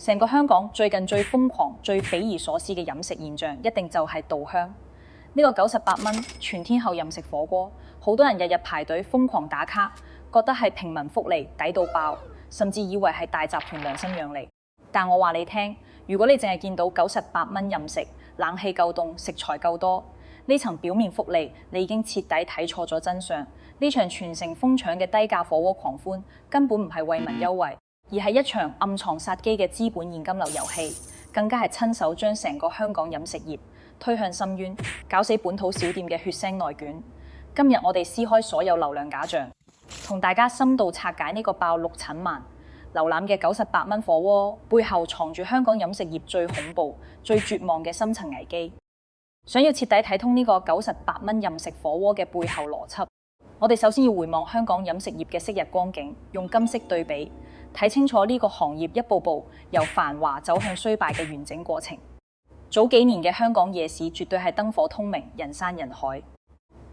成個香港最近最瘋狂、最匪夷所思嘅飲食現象，一定就係稻香。呢個98蚊全天候任食火鍋，好多人日日排隊瘋狂打卡，覺得係平民福利，抵到爆，甚至以為係大集團良心養嚟。但我話你聽，如果你淨係見到98蚊任食，冷氣夠凍，食材夠多，呢層表面福利，你已經徹底睇錯咗真相。呢場全城瘋搶嘅低價火鍋狂歡，根本唔係為民優惠，而係一場暗藏殺機嘅資本現金流遊戲，更加係親手將成個香港飲食業推向深淵，搞死本土小店嘅血腥內卷。今日我哋撕開所有流量假象，同大家深度拆解呢個爆6塵萬瀏覽嘅98蚊火鍋背後藏住香港飲食業最恐怖、最絕望嘅深層危機。想要徹底睇通呢個98蚊任食火鍋嘅背後邏輯，我哋首先要回望香港飲食業嘅昔日光景，用金色對比，睇清楚呢個行業一步步由繁華走向衰敗嘅完整過程。早幾年嘅香港夜市絕對係燈火通明、人山人海，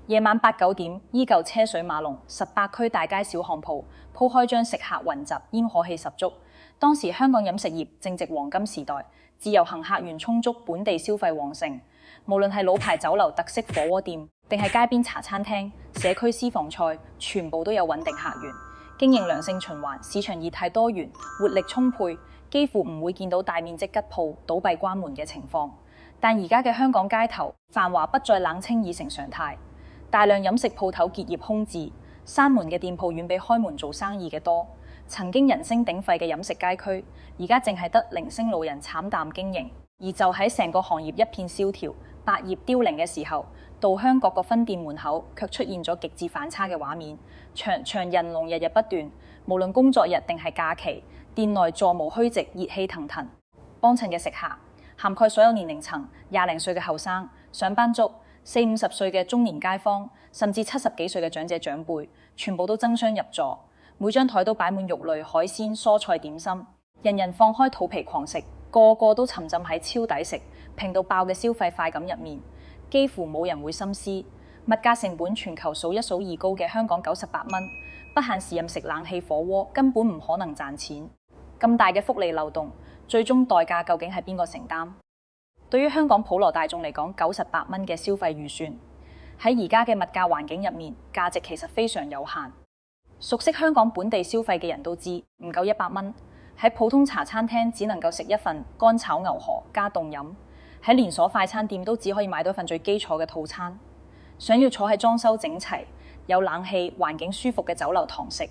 夜晚8、9點依舊車水馬龍，18區大街小巷鋪鋪開張食客雲集，煙火氣十足。當時香港飲食業正值黃金時代，自由行客源充足，本地消費旺盛。無論係老牌酒樓、特色火鍋店，定係街邊茶餐廳、社區私房菜，全部都有穩定客源，經營良性循環，市場業態多元，活力充沛，幾乎唔會見到大面積吉鋪倒閉關門嘅情況。但而家嘅香港街頭繁華不再冷清已成常態，大量飲食鋪頭結業空置，閂門嘅店鋪遠比開門做生意嘅多。曾經人聲鼎沸嘅飲食街區，而家淨係得零星路人慘淡經營。而就喺成個行業一片蕭條、百業凋零嘅時候，稻香各個分店門口卻出現咗極致反差嘅畫面，長長人龍日日不斷，無論工作日定係假期，店內座無虛席，熱氣騰騰。幫襯嘅食客涵蓋所有年齡層，20零歲嘅後生、上班族、40、50歲嘅中年街坊，甚至70幾歲嘅長者長輩，全部都爭相入座。每張台都擺滿肉類、海鮮、蔬菜點心，人人放開肚皮狂食，個個都沉浸喺超抵食、平到爆嘅消費快感入面，幾乎冇人會深思物價成本全球數一數二高嘅香港98蚊，不限時任食冷氣火鍋根本唔可能賺錢。咁大嘅福利漏洞，最終代價究竟係邊個承擔？對於香港普羅大眾嚟講，98蚊嘅消費預算喺而家嘅物價環境入面，價值其實非常有限。熟悉香港本地消費嘅人都知，唔夠100蚊，喺普通茶餐廳只能夠食一份乾炒牛河加凍飲，喺連鎖快餐店都只可以買到一份最基礎嘅套餐。想要坐喺裝修整齊、有冷氣、環境舒服嘅酒樓堂食，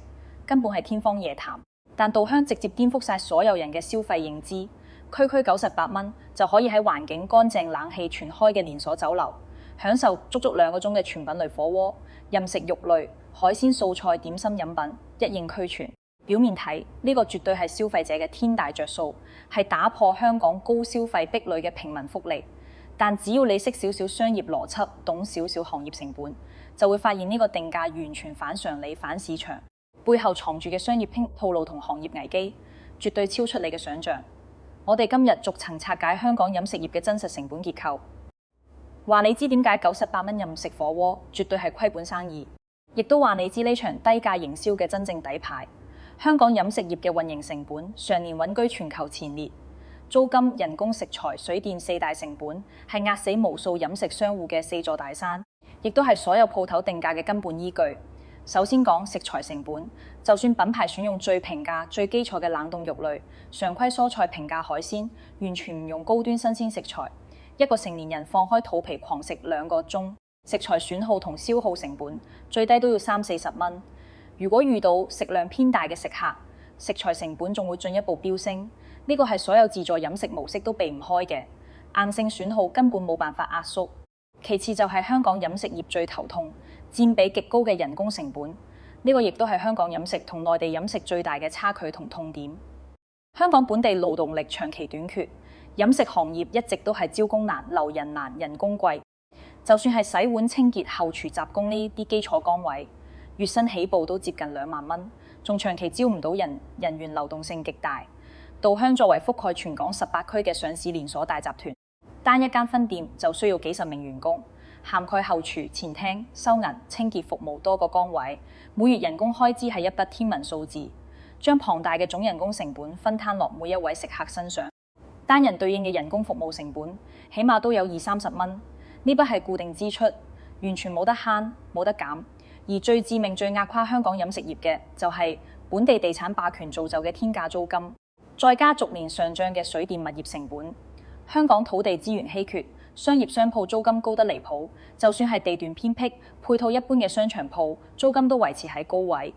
根本係天方夜譚。但稻香直接顛覆晒所有人嘅消費認知，區區98蚊就可以喺環境乾淨、冷氣全開嘅連鎖酒樓，享受足足2個鐘嘅全品類火鍋，任食肉類、海鮮、素菜、點心、飲品，一應俱全。表面睇呢個絕對係消費者嘅天大着數，係打破香港高消費壁壘嘅平民福利。但只要你識少少商業邏輯，懂少少行業成本，就會發現呢個定價完全反常理、反市場，背後藏住嘅商業套路同行業危機，絕對超出你嘅想象。我哋今日逐層拆解香港飲食業嘅真實成本結構，話你知點解98蚊任食火鍋絕對係虧本生意，亦都話你知呢場低價營銷嘅真正底牌。香港飲食業嘅運營成本常年穩居全球前列，租金、人工、食材、水電4大成本係壓死無數飲食商戶嘅4座大山，亦都係所有鋪頭定價嘅根本依據。首先講食材成本，就算品牌選用最平價、最基礎嘅冷凍肉類、常規蔬菜、平價海鮮，完全唔用高端新鮮食材，一個成年人放開肚皮狂食2個鐘，食材損耗同消耗成本最低都要30、40蚊。如果遇到食量偏大嘅食客，食材成本仲會進一步飆升。呢個係所有自助飲食模式都避唔開嘅，硬性損耗根本冇辦法壓縮。其次就係香港飲食業最頭痛、佔比極高嘅人工成本，呢個亦都係香港飲食同內地飲食最大嘅差距同痛點。香港本地勞動力長期短缺，飲食行業一直都係招工難、留人難、人工貴。就算係洗碗、清潔、後廚、雜工呢啲基礎崗位，月薪起步都接近2萬蚊，仲長期招唔到人，人員流動性極大。稻香作為覆蓋全港18區嘅上市連鎖大集團，單一間分店就需要幾十名員工，涵蓋後廚、前廳、收銀、清潔服務多個崗位，每月人工開支係一筆天文數字。將龐大嘅總人工成本分攤落每一位食客身上。單人對應嘅人工服務成本起碼都有20-30蚊，呢筆係固定支出，完全冇得慳冇得減。而最致命、最壓垮香港飲食業嘅就係本地地產霸權造就嘅天價租金，再加逐年上漲嘅水電物業成本。香港土地資源稀缺，商業商鋪租金高得離譜，就算係地段偏僻、配套一般嘅商場鋪，租金都維持喺高位。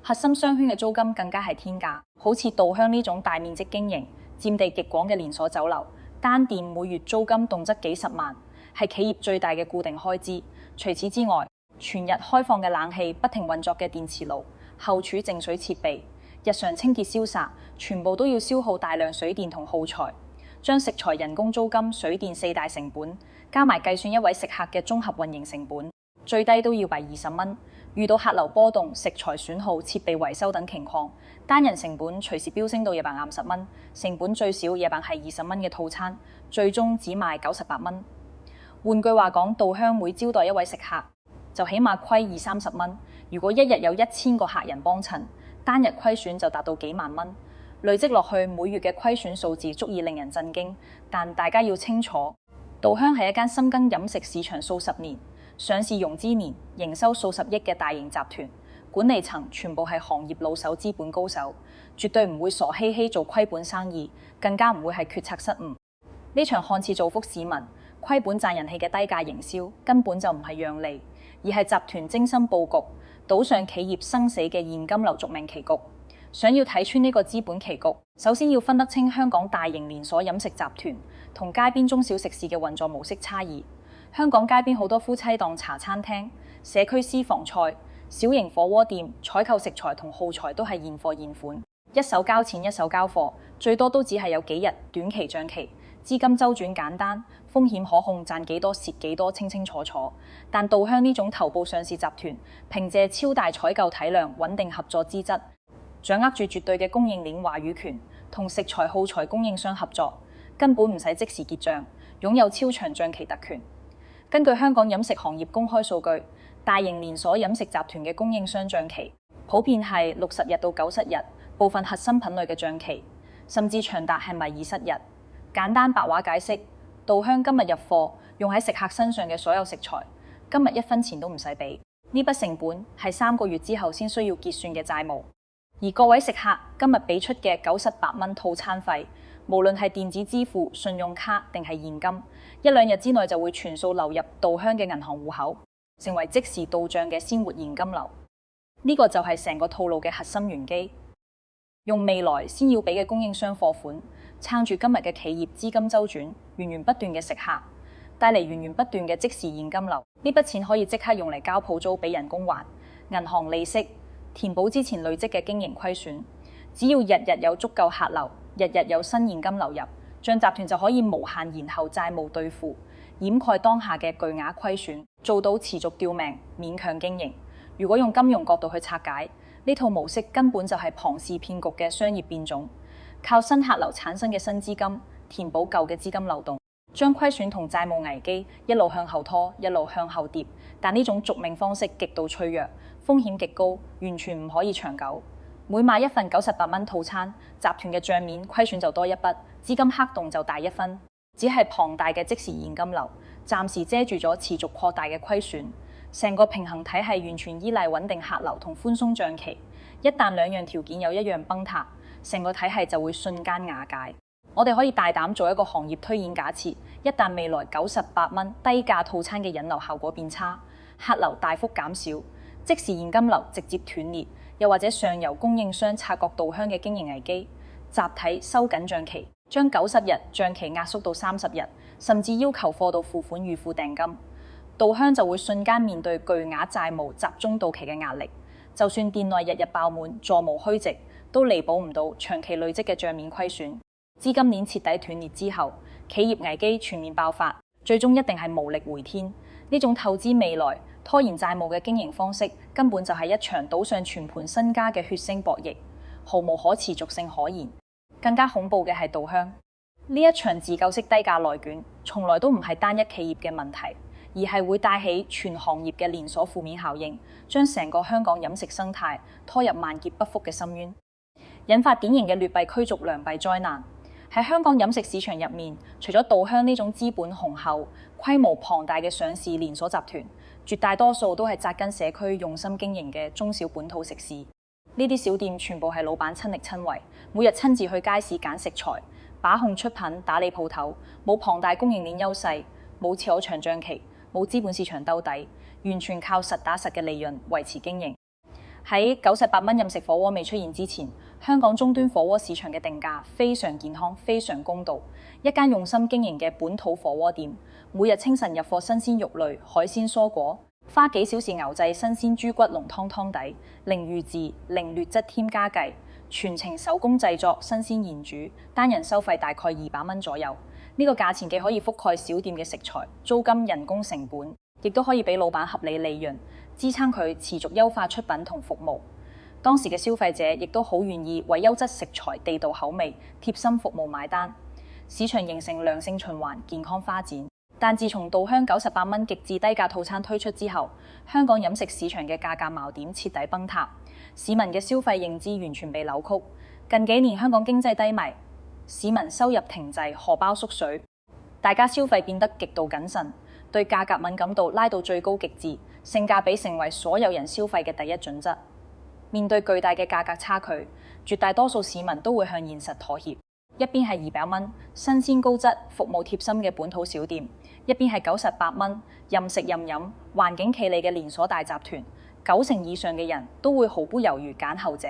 核心商圈嘅租金更加係天價，好似稻香呢種大面積經營、佔地極廣嘅連鎖酒樓，單店每月租金動輒幾十萬，係企業最大嘅固定開支。除此之外，全日開放嘅冷氣、不停運作嘅電磁爐、後儲淨水設備、日常清潔消殺，全部都要消耗大量水電同耗材。將食材、人工、租金、水電四大成本加埋計算一位食客嘅綜合運營成本，最低都要為20蚊。遇到客流波動、食材損耗、設備維修等情況，單人成本隨時飆升到250蚊，成本最少也係20蚊嘅套餐，最終只賣98蚊。換句話講，稻香每招待一位食客就起碼虧20-30蚊。如果一日有1000個客人幫襯，單日虧損就達到幾萬蚊。累積落去，每月嘅虧損數字足以令人震驚。但大家要清楚，稻香係一間深耕飲食市場數十年、上市融資年營收數十億嘅大型集團，管理層全部係行業老手、資本高手，絕對唔會傻嘻嘻做虧本生意，更加唔會係決策失誤。呢場看似造福市民、虧本賺人氣嘅低價營銷，根本就唔係讓利，而係集團精心佈局、賭上企業生死嘅現金流續命棋局。想要睇穿呢個資本棋局，首先要分得清香港大型連鎖飲食集團同街邊中小食肆嘅運作模式差異。香港街邊好多夫妻檔茶餐廳、社區私房菜、小型火鍋店，採購食材同耗材都係現貨現款，一手交錢一手交貨，最多都只係有幾日短期帳期，資金周轉簡單，風險可控，賺幾多蝕幾多清清楚楚。但稻香呢種頭部上市集團，憑借超大採購體量、穩定合作資質，掌握住絕對嘅供應鏈話語權，同食材耗材供應商合作，根本唔使即時結帳，擁有超長帳期特權。根據香港飲食行業公開數據，大型連鎖飲食集團嘅供應商帳期普遍係60日到90日，部分核心品類嘅帳期甚至長達係咪20日。簡單白話解釋，稻香今日入貨用喺食客身上嘅所有食材，今日1分錢都唔使俾，呢筆成本係3個月之後先需要結算嘅債務。而各位食客今日俾出嘅98蚊套餐費，無論係電子支付、信用卡定係現金，1-2日之內就會全數流入稻香嘅銀行戶口，成為即時到賬嘅鮮活現金流。呢個就係成個套路嘅核心玄機，用未來先要俾嘅供應商貨款，撐住今日嘅企業資金周轉，源源不斷嘅食客，帶嚟源源不斷嘅即時現金流。呢筆錢可以即刻用嚟交鋪租、俾人工還、銀行利息，填補之前累積嘅經營虧損。只要日日有足夠客流，日日有新現金流入，帳集團就可以無限延後債務兌付，掩蓋當下嘅巨額虧損，做到持續吊命、勉強經營。如果用金融角度去拆解，呢套模式根本就係龐氏騙局嘅商業變種，靠新客流產生嘅新資金填補舊嘅資金漏洞，將虧損同債務危機一路向後拖，一路向後疊。但呢種續命方式極度脆弱，風險極高，完全唔可以長久。每買一份98蚊套餐，集團嘅帳面虧損就多一筆，資金黑洞就大一分。只係龐大嘅即時現金流，暫時遮住咗持續擴大嘅虧損。成個平衡體系完全依賴穩定客流同寬鬆帳期，一旦兩樣條件有一樣崩塌，成個體系就會瞬間瓦解。我哋可以大膽做一個行業推演假設，一旦未來98蚊低價套餐嘅引流效果變差，客流大幅減少，即時現金流直接斷裂，又或者上游供應商察覺稻香嘅經營危機，集體收緊帳期，將90日帳期壓縮到30日，甚至要求貨到付款預付訂金，稻香就會瞬間面對巨額債務集中到期嘅壓力。就算店內日日爆滿，座無虛席，都彌補唔到長期累積嘅帳面虧損。資金鏈徹底斷裂之後，企業危機全面爆發，最終一定係無力回天。呢種透支未來、拖延債務嘅經營方式，根本就係一場賭上全盤身家嘅血腥博弈，毫無可持續性可言。更加恐怖嘅係稻香呢一場自救式低價內卷，從來都唔係單一企業嘅問題，而係會帶起全行業嘅連鎖負面效應，將成個香港飲食生態拖入萬劫不復嘅深淵。引發典型嘅劣幣驅逐良幣災難。喺香港飲食市場入面，除咗稻香呢種資本雄厚、規模龐大嘅上市連鎖集團，絕大多數都係紮根社區、用心經營嘅中小本土食肆。呢啲小店全部係老闆親力親為，每日親自去街市揀食材、把控出品、打理鋪頭，冇龐大供應鏈優勢，冇持有長賬期，冇資本市場兜底，完全靠實打實嘅利潤維持經營。喺98蚊任食火鍋未出現之前，香港終端火鍋市場嘅定價非常健康、非常公道。一間用心經營嘅本土火鍋店，每日清晨入貨新鮮肉類、海鮮蔬果，花幾小時熬製新鮮豬骨濃湯湯底，零預治、零劣質添加計，全程手工製作、新鮮現煮，單人收費大概200蚊左右。呢個價錢既可以覆蓋小店嘅食材、租金、人工成本，亦都可以俾老闆合理利潤，支撐佢持續優化出品同服務。當時嘅消費者亦都好願意為優質食材、地道口味、貼心服務買單，市場形成良性循環，健康發展。但自從稻香98蚊極致低價套餐推出之後，香港飲食市場嘅價格矛點徹底崩塌，市民嘅消費認知完全被扭曲。近幾年香港經濟低迷，市民收入停滯，荷包縮水，大家消費變得極度謹慎，對價格敏感度拉到最高極致，性價比成為所有人消費嘅第一準則。面對巨大嘅價格差距，絕大多數市民都會向現實妥協。一邊係200蚊新鮮高質、服務貼心嘅本土小店，一邊係98蚊任食任飲、環境企理嘅連鎖大集團。90%以上嘅人都會毫不猶豫揀後者，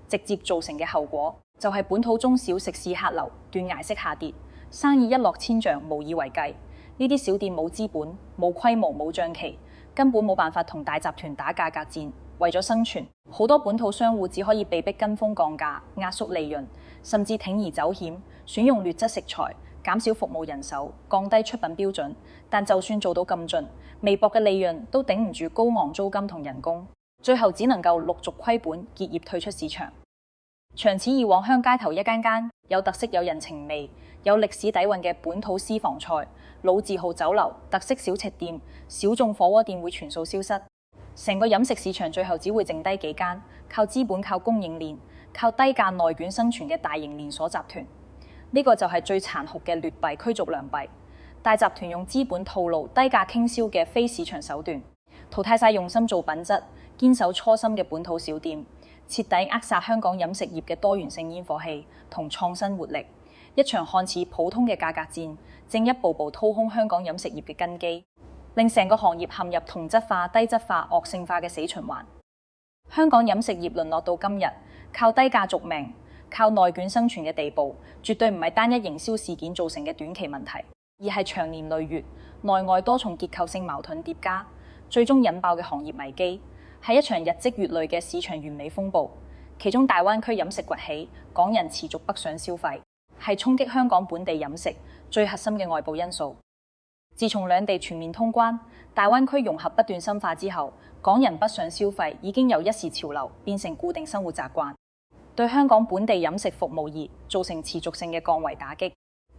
直接造成嘅後果就係本土中小食肆客流斷崖式下跌，生意一落千丈，無以為繼。呢啲小店冇資本、冇規模、冇賬期，根本冇辦法同大集團打價格戰。為咗生存，好多本土商戶只可以被迫跟風降價、壓縮利潤，甚至鋌而走險，選用劣質食材，減少服務人手，降低出品標準。但就算做到咁盡，微薄嘅利潤都頂唔住高昂租金同人工，最後只能夠陸續虧本結業退出市場。長此以往，鄉街頭一間間有特色、有人情味、有歷史底蘊嘅本土私房菜、老字號酒樓、特色小吃店、小眾火鍋店會全數消失。成個飲食市場最後只會剩低幾間靠資本、靠供應鏈、靠低價內卷生存嘅大型連鎖集團。呢個就係最殘酷嘅劣幣驅逐良幣。大集團用資本套路、低價傾銷嘅非市場手段，淘汰晒用心做品質、堅守初心嘅本土小店，徹底扼殺香港飲食業嘅多元性煙火氣同創新活力。一場看似普通嘅價格戰，正一步步掏空香港飲食業嘅根基，令成個行業陷入同質化、低質化、惡性化嘅死循環。香港飲食業淪落到今日，靠低價續命、靠內卷生存嘅地步，絕對唔係單一營銷事件造成嘅短期問題，而係長年累月、內外多重結構性矛盾疊加，最終引爆嘅行業危機，係一場日積月累嘅市場完美風暴。其中大灣區飲食崛起，港人持續北上消費，係衝擊香港本地飲食最核心嘅外部因素。自從兩地全面通關、大灣區融合不斷深化之後，港人北上消費已經由一時潮流變成固定生活習慣，對香港本地飲食服務業造成持續性嘅降維打擊。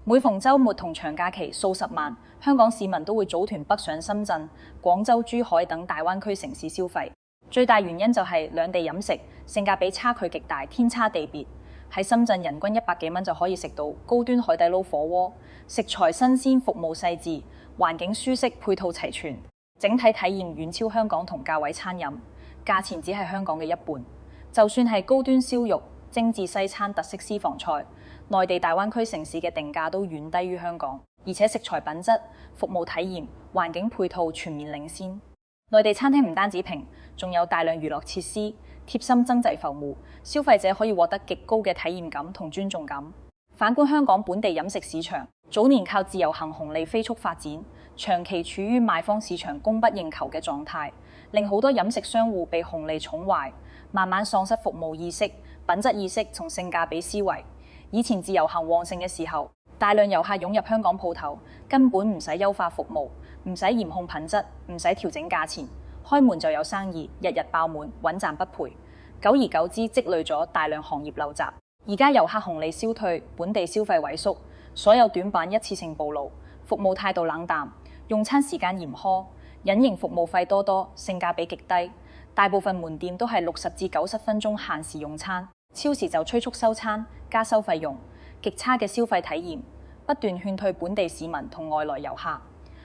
每逢週末同長假期，數十萬香港市民都會組團北上深圳、廣州、珠海等大灣區城市消費。最大原因就係兩地飲食性價比差距極大，天差地別。喺深圳人均100幾蚊就可以食到高端海底撈火鍋，食材新鮮，服務細緻，環境舒適，配套齊全，整體體驗遠超香港同價位餐飲，價錢只係香港嘅一半。就算係高端燒肉、精緻西餐、特色私房菜，內地大灣區城市嘅定價都遠低於香港，而且食材品質、服務體驗、環境配套全面領先。內地餐廳唔單止平，仲有大量娛樂設施，貼心增值服務，消費者可以獲得極高嘅體驗感同尊重感。反觀香港本地飲食市場，早年靠自由行紅利飛速發展，長期處於賣方市場供不應求嘅狀態，令好多飲食商戶被紅利寵壞，慢慢喪失服務意識、品質意識同性價比思維。以前自由行旺盛嘅時候，大量遊客湧入香港鋪頭，根本唔使優化服務，唔使嚴控品質，唔使調整價錢，開門就有生意，日日爆滿，穩賺不賠。久而久之，積累咗大量行業陋習。而家遊客紅利消退，本地消費萎縮，所有短板一次性暴露，服務態度冷淡，用餐時間嚴苛，隱形服務費多多，性價比極低。大部分門店都係60至90分鐘限時用餐，超時就催促收餐、加收費用，極差嘅消費體驗，不斷勸退本地市民同外來遊客。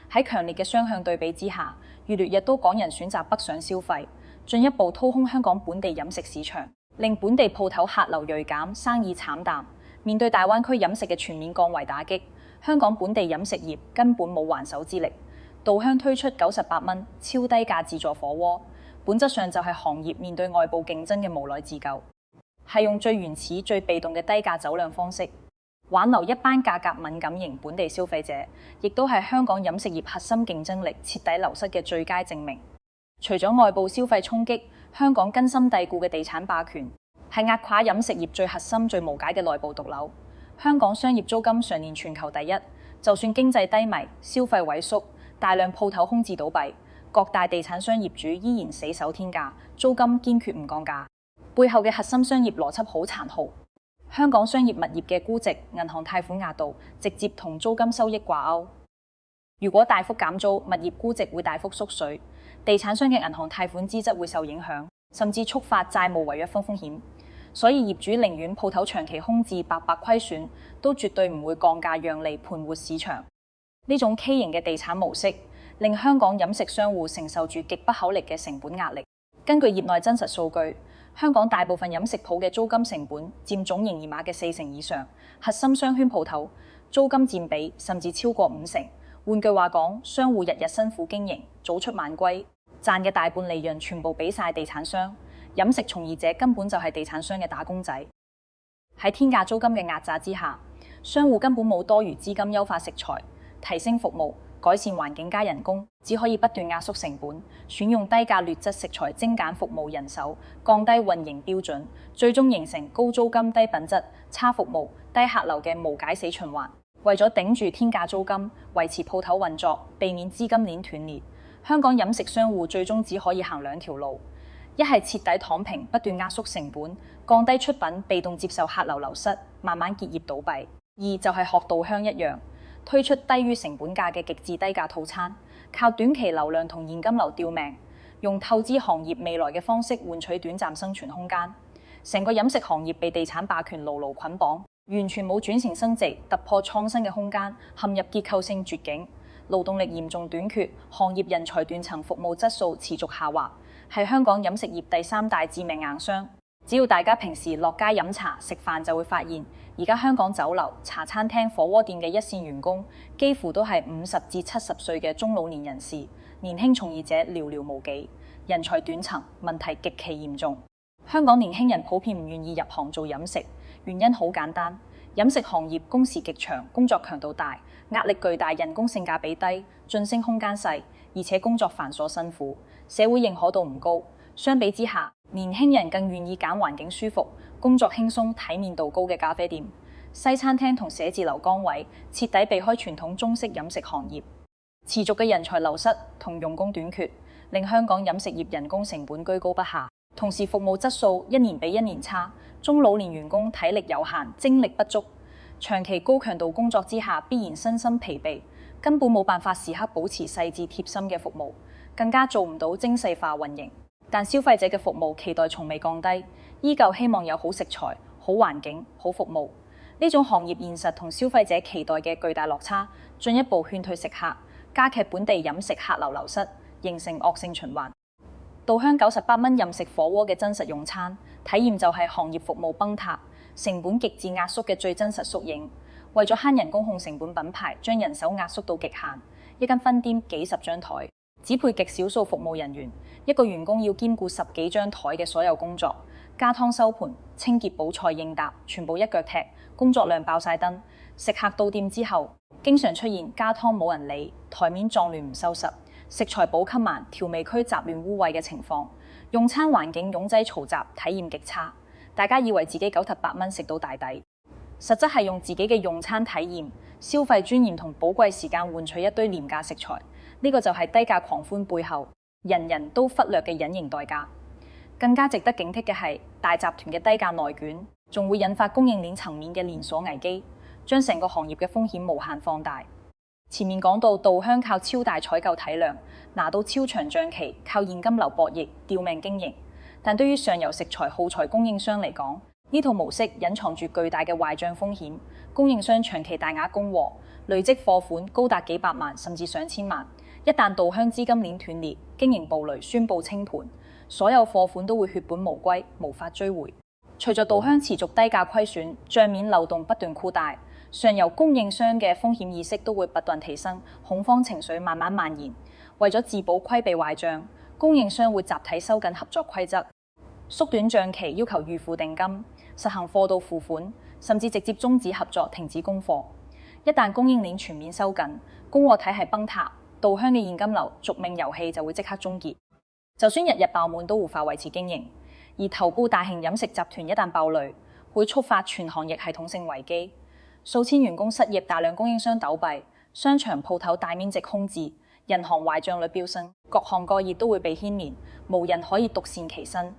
喺強烈嘅雙向對比之下，越嚟越多港人選擇北上消費，進一步掏空香港本地飲食市場，令本地鋪頭客流銳減，生意慘淡。面對大灣區飲食嘅全面降維打擊，香港本地飲食業根本冇還手之力。稻香推出98蚊超低價自助火鍋，本質上就係行業面對外部競爭嘅無奈自救，係用最原始、最被動嘅低價走量方式，挽留一班價格敏感型本地消費者，亦都係香港飲食業核心競爭力徹底流失嘅最佳證明。除咗外部消費衝擊，香港根深蒂固嘅地產霸權係壓垮飲食業最核心、最無解嘅內部毒瘤。香港商業租金常年全球第一，就算經濟低迷、消費萎縮，大量鋪頭空置倒閉，各大地產商業主依然死守天價，租金堅決唔降價。背後嘅核心商業邏輯好殘酷。香港商業物業嘅估值、銀行貸款額度直接同租金收益掛鈎。如果大幅減租，物業估值會大幅縮水，地產商嘅銀行貸款資質會受影響，甚至觸發債務違約風險。所以業主寧願鋪頭長期空置，白白虧損，都絕對唔會降價讓利盤活市場。呢種畸形嘅地產模式，令香港飲食商戶承受住極不口力嘅成本壓力。根據業內真實數據，香港大部分飲食鋪嘅租金成本佔總營業額嘅40%以上，核心商圈鋪頭租金佔比甚至超過50%。換句話講，商戶日日辛苦經營，早出晚歸，賺嘅大半利潤全部俾晒地產商。飲食從業者根本就係地產商嘅打工仔。喺天價租金嘅壓榨之下，商戶根本冇多餘資金優化食材、提升服務、改善環境加人工，只可以不斷壓縮成本，選用低價劣質食材、精簡服務人手，降低運營標準，最終形成高租金、低品質、差服務、低客流嘅無解死循環。為咗頂住天價租金，維持鋪頭運作，避免資金鏈斷裂，香港飲食商戶最終只可以行兩條路：一係徹底躺平，不斷壓縮成本，降低出品，被動接受客流流失，慢慢結業倒閉；二就係學稻香一樣，推出低於成本價嘅極致低價套餐，靠短期流量同現金流吊命，用透支行業未來嘅方式換取短暫生存空間。成個飲食行業被地產霸權牢牢捆綁，完全冇轉型升值、突破創新嘅空間，陷入結構性絕境，勞動力嚴重短缺，行業人才斷層，服務質素持續下滑，係香港飲食業第3大致命硬傷。只要大家平時落街飲茶食飯，就會發現而家香港酒樓、茶餐廳、火鍋店嘅一線員工幾乎都係50至70歲嘅中老年人士，年輕從業者寥寥無幾，人才斷層問題極其嚴重。香港年輕人普遍唔願意入行做飲食，原因好簡單，飲食行業工時極長，工作強度大，壓力巨大，人工性價比低，晉升空間細，而且工作繁瑣辛苦，社會認可度唔高。相比之下，年輕人更願意揀環境舒服、工作輕鬆、體面度高嘅咖啡店、西餐廳同寫字樓崗位，徹底避開傳統中式飲食行業。持續嘅人才流失同用工短缺，令香港飲食業人工成本居高不下，同時服務質素一年比一年差，中老年員工體力有限、精力不足，長期高強度工作之下必然身心疲憊，根本冇辦法時刻保持細緻貼心嘅服務，更加做唔到精細化運營。但消費者嘅服務期待從未降低，依舊希望有好食材、好環境、好服務。呢種行業現實同消費者期待嘅巨大落差，進一步勸退食客，加劇本地飲食客流流失，形成惡性循環。稻香98蚊任食火鍋嘅真實用餐體驗就係行業服務崩塌、成本極致壓縮嘅最真實縮影。為咗慳人工控成本，品牌將人手壓縮到極限，一間分店幾十張台，只配極少數服務人員，一個員工要兼顧10幾張台嘅所有工作，加湯收盤、清潔補菜應答，全部一腳踢，工作量爆晒燈。食客到店之後，經常出現加湯冇人理、台面髒亂唔收拾、食材補給慢、調味區雜亂污穢嘅情況，用餐環境擁擠嘈雜，體驗極差。大家以為自己98蚊食到大抵，實質係用自己嘅用餐體驗、消費尊嚴同寶貴時間換取一堆廉價食材。呢個就係低價狂歡背後人人都忽略嘅隱形代價。更加值得警惕嘅係，大集團嘅低價內卷，仲會引發供應鏈層面嘅連鎖危機，將成個行業嘅風險無限放大。前面講到稻香靠超大採購體量，拿到超長帳期，靠現金流博弈，吊命經營。但對於上游食材耗材供應商嚟講，呢套模式隱藏住巨大嘅壞帳風險，供應商長期大額供貨，累積貨款高達幾百萬甚至上千萬。一旦稻香資金鏈斷裂，經營暴雷宣布清盤，所有貨款都會血本無歸，無法追回。隨着稻香持續低價虧損，帳面漏洞不斷擴大，上游供應商嘅風險意識都會不斷提升，恐慌情緒慢慢蔓延。為咗自保規避壞帳，供應商會集體收緊合作規則，縮短帳期，要求預付定金，實行貨到付款，甚至直接終止合作，停止供貨。一旦供應鏈全面收緊，供貨體系崩塌，稻香嘅現金流續命遊戲就會即刻終結。就算日日爆滿都無法維持經營。而頭部大型飲食集團一旦爆雷，會觸發全行業系統性危機，數千員工失業，大量供應商倒閉，商場鋪頭大面積空置，銀行壞帳率飆升，各行各業都會被牽連，無人可以獨善其身。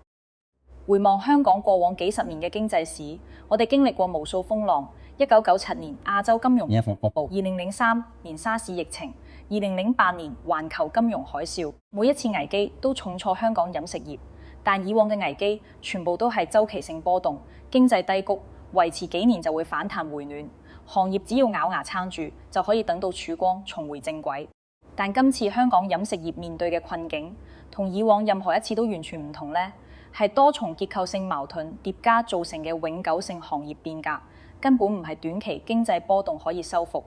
回望香港過往幾十年嘅經濟史，我哋經歷過無數風浪。1997年亞洲金融風暴，2003年沙士疫情，2008年環球金融海嘯，每一次危機都重挫香港飲食業。但以往嘅危機全部都係周期性波動，經濟低谷維持幾年就會反彈回暖，行業只要咬牙撐住就可以等到曙光，重回正軌。但今次香港飲食業面對嘅困境同以往任何一次都完全唔同呢，係多重結構性矛盾疊加造成嘅永久性行業變革，根本唔係短期經濟波動可以修復。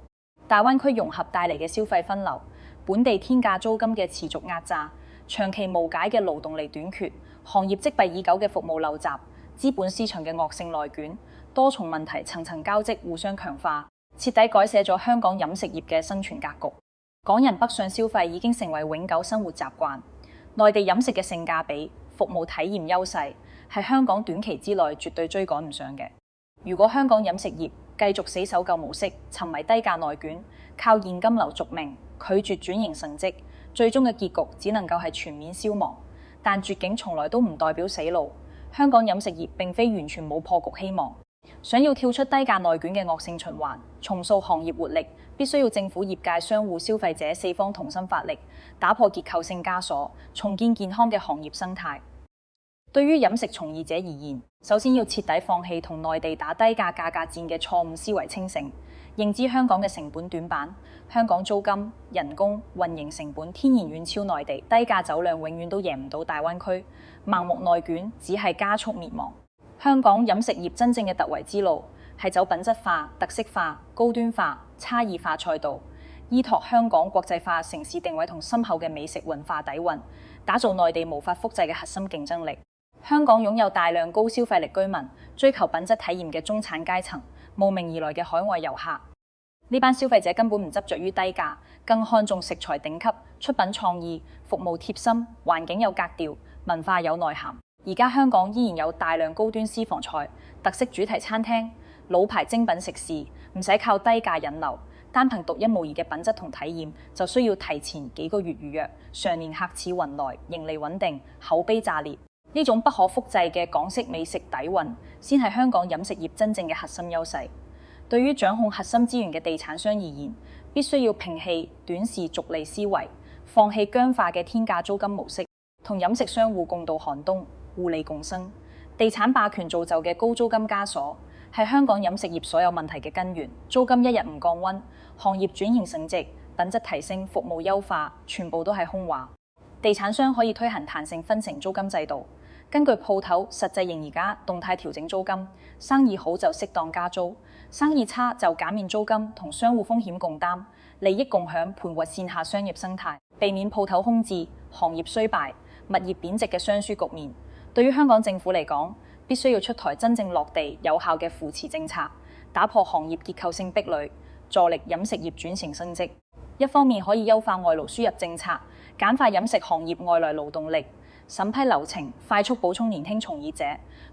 大灣區融合帶嚟嘅消費分流，本地天價租金嘅持續壓榨，長期無解嘅勞動力短缺，行業積弊已久嘅服務陋習，資本市場嘅惡性內卷，多重問題層層交織，互相強化，徹底改寫咗香港飲食業嘅生存格局。港人北上消費已經成為永久生活習慣，內地飲食嘅性價比、服務體驗優勢係香港短期之內絕對追趕唔上嘅。如果香港飲食業繼續死守舊模式，沉迷低價內卷，靠現金流續命，拒絕轉型成績，最終嘅結局只能夠係全面消亡。但絕境從來都唔代表死路，香港飲食業並非完全冇破局希望。想要跳出低價內卷嘅惡性循環，重塑行業活力，必須要政府、業界、商戶、消費者四方同心發力，打破結構性枷鎖，重建健康嘅行業生態。對於飲食從業者而言，首先要徹底放棄同內地打低價價格戰嘅錯誤思維清醒，認知香港嘅成本短板，香港租金、人工、運營成本天然遠超內地，低價走量永遠都贏唔到大灣區，盲目內卷只係加速滅亡。香港飲食業真正嘅突圍之路係走品質化、特色化、高端化、差異化賽道，依託香港國際化城市定位同深厚嘅美食文化底蘊，打造內地無法複製嘅核心競爭力。香港擁有大量高消費力居民，追求品質體驗嘅中產階層，慕名而來嘅海外遊客。呢班消費者根本唔執着於低價，更看重食材頂級、出品創意、服務貼心、環境有格調、文化有內涵。而家香港依然有大量高端私房菜、特色主題餐廳、老牌精品食肆，唔使靠低價引流，單憑獨一無二嘅品質同體驗，就需要提前幾個月預約，常年客似雲來，盈利穩定，口碑炸裂。呢種不可複製嘅港式美食底蘊，先係香港飲食業真正嘅核心優勢。對於掌控核心資源嘅地產商而言，必須要摒棄短視逐利思維，放棄僵化嘅天價租金模式，同飲食商戶共度寒冬，互利共生。地產霸權造就嘅高租金枷鎖，係香港飲食業所有問題嘅根源。租金一日唔降溫，行業轉型升值、品質提升、服務優化，全部都係空話。地產商可以推行彈性分成租金制度，根據鋪頭實際營業額動態調整租金，生意好就適當加租，生意差就減免租金，同商戶風險共擔，利益共享，盤活線下商業生態，避免鋪頭空置、行業衰敗、物業貶值嘅雙輸局面。對於香港政府嚟講，必須要出台真正落地有效嘅扶持政策，打破行業結構性壁壘，助力飲食業轉型升職。一方面可以優化外勞輸入政策，簡化飲食行業外來勞動力審批流程，快速補充年輕從業者，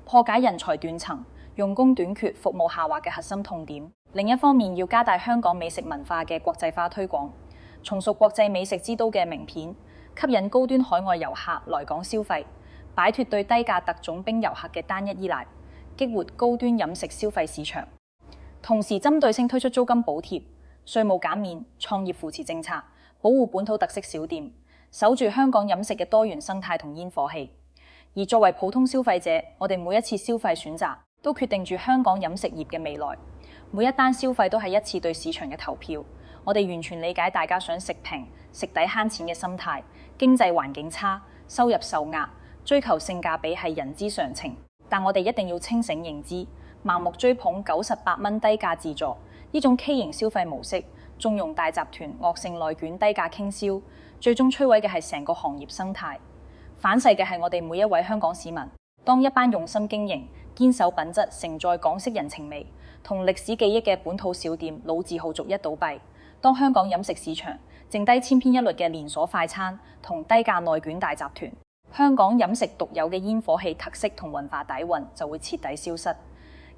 破解人才斷層、用工短缺、服務下滑嘅核心痛點。另一方面，要加大香港美食文化嘅國際化推廣，重塑國際美食之都嘅名片，吸引高端海外遊客來港消費，擺脫對低價特種兵遊客嘅單一依賴，激活高端飲食消費市場。同時針對性推出租金補貼、稅務減免、創業扶持政策，保護本土特色小店，守住香港飲食嘅多元生態同煙火氣。而作為普通消費者，我哋每一次消費選擇都決定住香港飲食業嘅未來。每一單消費都係一次對市場嘅投票。我哋完全理解大家想食平、食抵慳錢嘅心態。經濟環境差，收入受壓，追求性價比係人之常情。但我哋一定要清醒認知，盲目追捧98蚊低價自助呢種畸形消費模式，縱容大集團惡性內捲低價傾銷，最終摧毀嘅係成個行業生態。反噬嘅係我哋每一位香港市民。當一班用心經營、堅守品質、承載港式人情味同歷史記憶嘅本土小店老字號逐一倒閉，當香港飲食市場剩低千篇一律嘅連鎖快餐同低價內捲大集團，香港飲食獨有嘅煙火氣特色同文化底蘊就會徹底消失。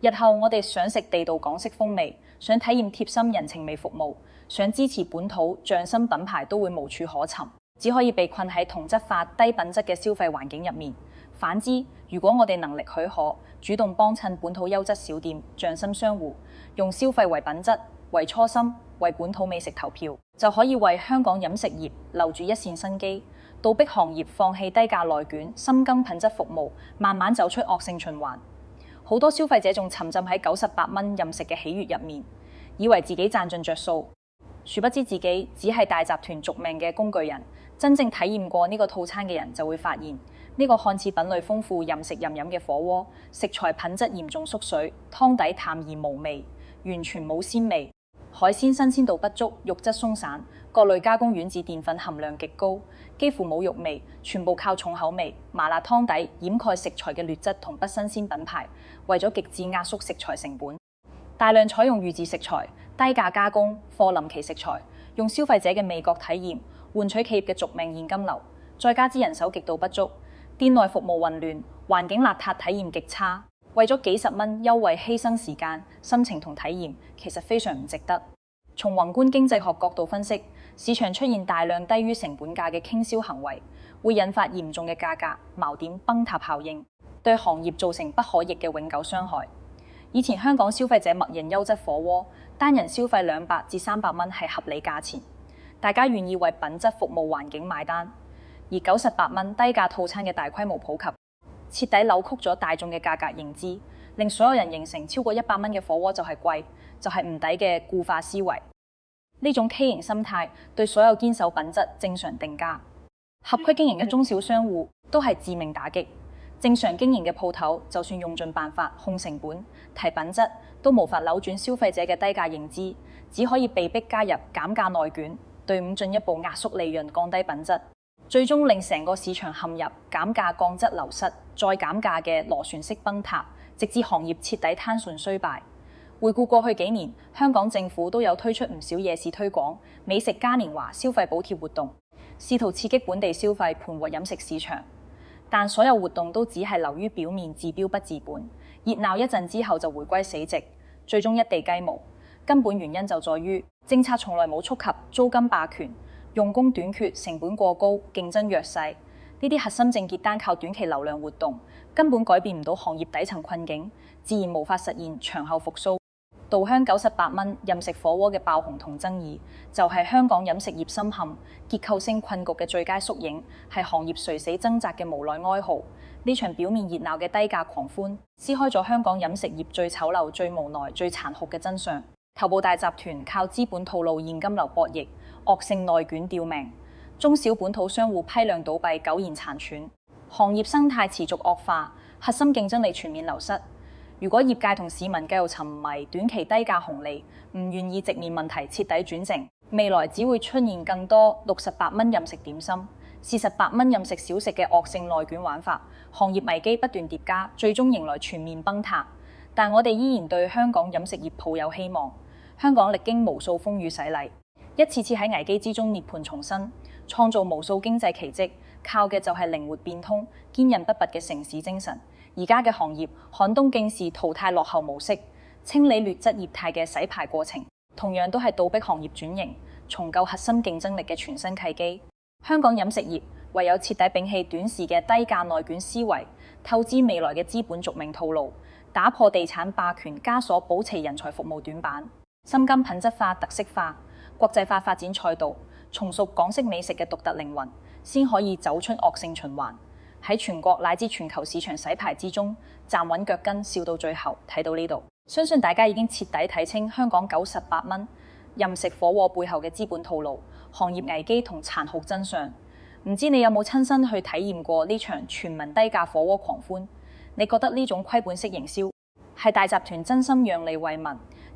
日後我哋想食地道港式風味，想體驗貼心人情味服務，想支持本土匠心品牌，都會無處可尋，只可以被困喺同質化低品質嘅消費環境入面。反之，如果我哋能力許可，主動幫襯本土優質小店、匠心商戶，用消費為品質、為初心、為本土美食投票，就可以為香港飲食業留住一線生機，倒逼行業放棄低價內捲，深耕品質服務，慢慢走出惡性循環。好多消費者仲沉浸喺98蚊任食嘅喜悅入面，以為自己賺盡着數，殊不知自己只係大集團續命嘅工具人。真正體驗過呢個套餐嘅人就會發現，呢個看似品類豐富、任食任飲嘅火鍋，食材品質嚴重縮水，湯底淡而無味，完全冇鮮味。海鮮新鮮度不足，肉質鬆散，各類加工丸子澱粉含量極高，幾乎冇肉味，全部靠重口味麻辣湯底掩蓋食材嘅劣質同不新鮮品牌。為咗極致壓縮食材成本，大量採用預製食材，低價加工貨臨期食材，用消費者嘅味覺體驗換取企業嘅續命現金流。再加之人手極度不足，店內服務混亂，環境邋遢，體驗極差。為咗幾十蚊優惠犧牲時間、心情同體驗，其實非常唔值得。從宏觀經濟學角度分析，市場出現大量低於成本價嘅傾銷行為，會引發嚴重嘅價格錨點崩塌效應，對行業造成不可逆嘅永久傷害。以前香港消費者默認優質火鍋，單人消費200至300蚊係合理價錢，大家願意為品質服務環境買單。而98蚊低價套餐嘅大規模普及，徹底扭曲咗大眾嘅價格認知，令所有人形成超過100蚊嘅火鍋就係貴，就係唔抵嘅固化思維。呢種畸形心態對所有堅守品質、正常定價、合規經營嘅中小商戶都係致命打擊。正常經營嘅鋪頭，就算用盡辦法控成本、提品質，都無法扭轉消費者嘅低價認知，只可以被逼加入減價內捲，隊伍進一步壓縮利潤、降低品質。最終令成個市場陷入減價降質流失，再減價嘅螺旋式崩塌，直至行業徹底攤順衰敗。回顧過去幾年，香港政府都有推出唔少夜市推廣、美食嘉年華、消費補貼活動，試圖刺激本地消費，盤活飲食市場。但所有活動都只係流於表面，治標不治本，熱鬧一陣之後就回歸死寂，最終一地雞毛。根本原因就在於政策從來冇觸及租金霸權、用工短缺、成本過高、競爭弱勢，呢啲核心症結單靠短期流量活動，根本改變唔到行業底層困境，自然無法實現長後復甦。稻香98蚊任食火鍋嘅爆紅同爭議，就係香港飲食業深陷結構性困局嘅最佳縮影，係行業垂死掙扎嘅無奈哀號。呢場表面熱鬧嘅低價狂歡，撕開咗香港飲食業最醜陋、最無奈、最殘酷嘅真相。頭部大集團靠資本套路現金流博弈，惡性內捲吊命，中小本土商戶批量倒閉，苟延殘喘，行業生態持續惡化，核心競爭力全面流失。如果業界同市民繼續沉迷短期低價紅利，唔願意直面問題徹底轉正，未來只會出現更多68蚊任食點心、48蚊任食小食嘅惡性內捲玩法，行業危機不斷疊加，最終迎來全面崩塌。但我哋依然對香港飲食業抱有希望。香港歷經無數風雨洗禮，一次次喺危機之中涅槃重生，創造無數經濟奇蹟，靠嘅就係靈活變通、堅韌不拔嘅城市精神。而家嘅行業寒冬竟是淘汰落後模式，清理劣質業態嘅洗牌過程，同樣都係倒逼行業轉型、重構核心競爭力嘅全新契機。香港飲食業唯有徹底摒棄短視嘅低價內捲思維，透支未來嘅資本續命套路，打破地產霸權枷鎖保持人才服務短板，深耕品質化、特色化、國際化發展賽道，重塑港式美食嘅獨特靈魂，先可以走出惡性循環。喺全國乃至全球市場洗牌之中站穩腳跟，笑到最後。睇到呢度，相信大家已經徹底睇清香港98蚊任食火鍋背後嘅資本套路、行業危機同殘酷真相。唔知你有冇親身去體驗過呢場全民低價火鍋狂歡？你覺得呢種虧本式營銷係大集團真心讓利為民，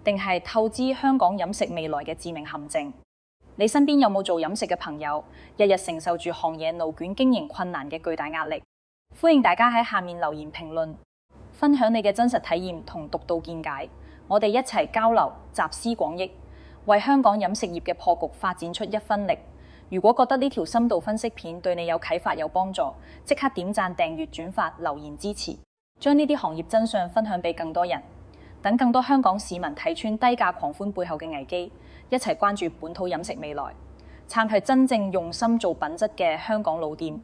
定係透支香港飲食未來嘅致命陷阱？你身邊有冇做飲食嘅朋友，日日承受住行業怒捲經營困難嘅巨大壓力？歡迎大家喺下面留言評論，分享你嘅真實體驗同獨到見解，我哋一齊交流，集思廣益，為香港飲食業嘅破局發展出一分力。如果覺得呢條深度分析片對你有啟發有幫助，即刻點讚、訂閱、轉發、留言支持，將呢啲行業真相分享俾更多人，等更多香港市民睇穿低價狂歡背後嘅危機，一齊關注本土飲食未來，撐係真正用心做品質嘅香港老店。